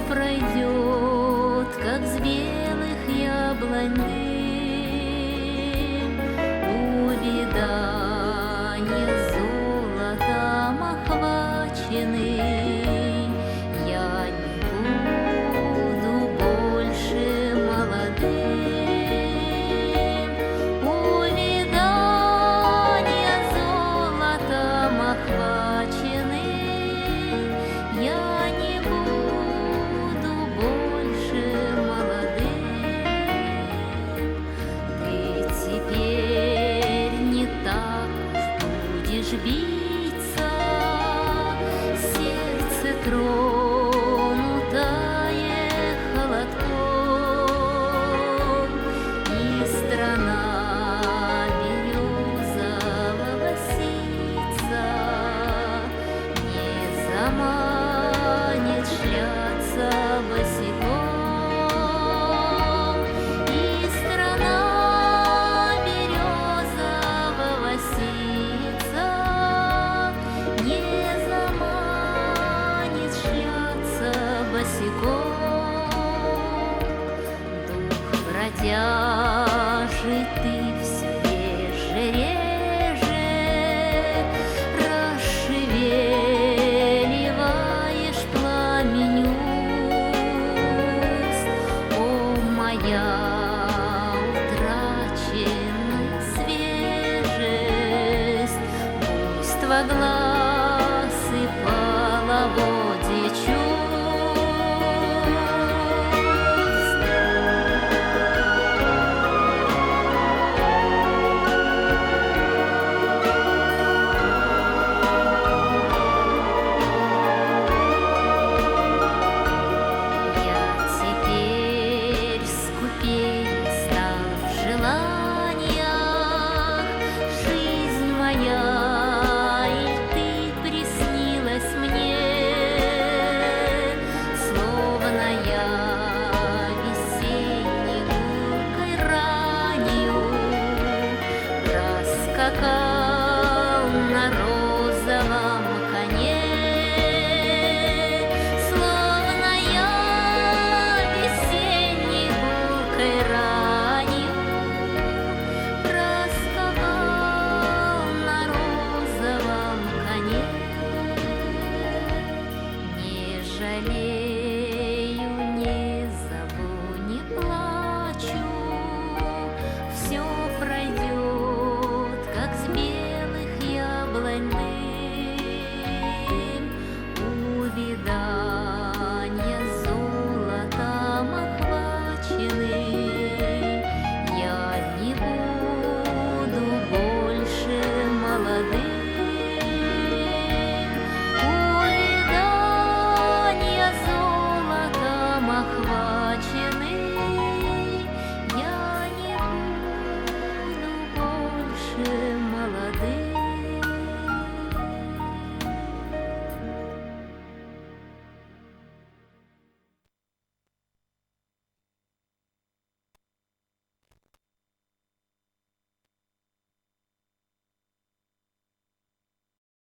Пройдет, как с белых яблонь дым, увядание золотом охваченный. Я не буду больше молодым, увядание золотом охваченный. Я не буду больше молодым. Ты теперь не так будешь биться, сердце тронутое холодком, и страна березового ситца не заманит шляться босиком, и страна березового ситца не заманит шляться босиком. Дух бродяжий ты все реже, реже расшевеливаешь пламень уст. О, моя утраченная свежесть, буйство глаз и половодье чувств. Я теперь скупее стал в желаниях, жизнь моя, и ты приснилась мне, словно я весенней гулкой ранью проскакал на розовом коне, словно я весенней гулкой ранью проскакал на розовом коне. Не жалею, не зову, не плачу, все пройдет, как с белых яблонь дым, увядание золотом охваченный. Я не буду больше молодым, увядание золотом охваченный. Я не буду больше молодым.